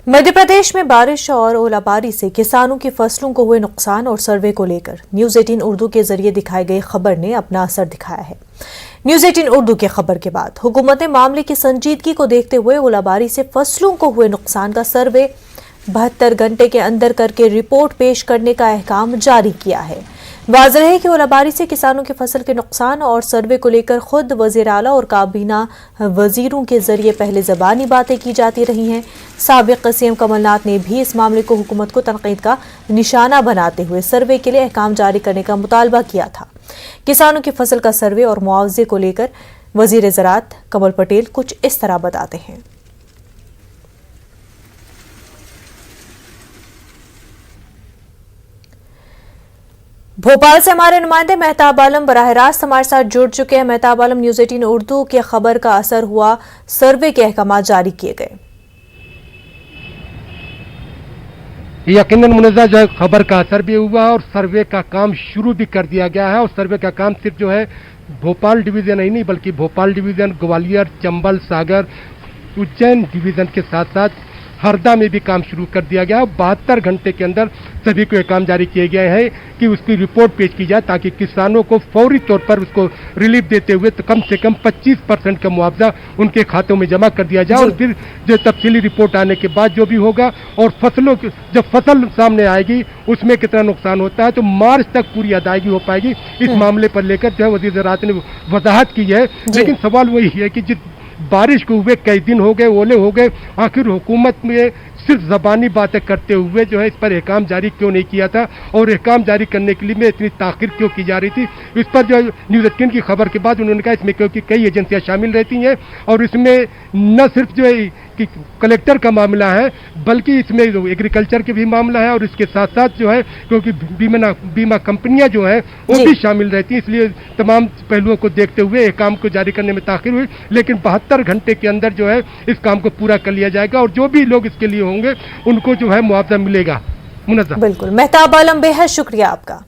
मध्य प्रदेश में बारिश और ओलाबारी से किसानों की फसलों को हुए नुकसान और सर्वे को लेकर न्यूज 18 उर्दू के जरिए दिखाई गई खबर ने अपना असर दिखाया है। न्यूज 18 उर्दू की खबर के बाद हुकूमत ने मामले की संजीदगी को देखते हुए ओलाबारी से फसलों को हुए नुकसान का सर्वे 72 घंटे के अंदर करके रिपोर्ट पेश करने का अहकाम जारी किया है। वाज़ेह है कि ओलाबारी से किसानों की फसल के नुकसान और सर्वे को लेकर खुद वज़ीर आला और काबीना वजीरों के जरिए पहले ज़बानी बातें की जाती रही हैं। साबिक़ सीएम कमलनाथ ने भी इस मामले को हुकूमत को तनकीद का निशाना बनाते हुए सर्वे के लिए अहकाम जारी करने का मुतालबा किया था। किसानों की फसल का सर्वे और मुआवजे को लेकर वज़ीर ज़राअत कमल पटेल कुछ इस तरह बताते हैं। भोपाल से हमारे नुमाइंदे मेहताब आलम बराह रास्त हमारे साथ जुड़ चुके हैं। मेहताब आलम, न्यूज 18 उर्दू की खबर का असर हुआ, सर्वे के अहकाम जारी किए गए। यकीनन मुनज़्ज़ा जो है खबर का असर भी हुआ और सर्वे का काम शुरू भी कर दिया गया है। और सर्वे का काम सिर्फ जो है भोपाल डिवीजन ही नहीं बल्कि भोपाल डिवीजन, ग्वालियर, चंबल, सागर, उज्जैन डिवीजन के साथ साथ हरदा में भी काम शुरू कर दिया गया। 72 घंटे के अंदर सभी को ये काम जारी किए गए हैं कि उसकी रिपोर्ट पेश की जाए ताकि किसानों को फौरी तौर पर उसको रिलीफ देते हुए तो कम से कम 25% का मुआवजा उनके खातों में जमा कर दिया जाए। और फिर जो तफसीली रिपोर्ट आने के बाद जो भी होगा और फसलों की जब फसल सामने आएगी उसमें कितना नुकसान होता है तो मार्च तक पूरी अदायगी हो पाएगी। इस मामले पर लेकर जो है वज़ीर ज़राअत ने वजाहत की है। लेकिन सवाल वही है कि जिस बारिश को हुए कई दिन हो गए, ओले हो गए, आखिर हुकूमत में सिर्फ ज़बानी बातें करते हुए जो है इस पर अहकाम जारी क्यों नहीं किया था और अहकाम जारी करने के लिए में इतनी ताख़ीर क्यों की जा रही थी। इस पर जो न्यूज़ 18 की खबर के बाद उन्होंने कहा इसमें क्योंकि कई एजेंसियां शामिल रहती हैं और इसमें न सिर्फ जो है कि कलेक्टर का मामला है बल्कि इसमें एग्रीकल्चर के भी मामला है और इसके साथ साथ जो है क्योंकि बीमा कंपनियां जो है वो भी शामिल रहती हैं। इसलिए तमाम पहलुओं को देखते हुए एक काम को जारी करने में ताख़ीर हुई। लेकिन 72 घंटे के अंदर जो है इस काम को पूरा कर लिया जाएगा और जो भी लोग इसके लिए होंगे उनको जो है मुआवजा मिलेगा। मुनज़्ज़ा। बिल्कुल, मेहताब आलम, बेहद शुक्रिया आपका।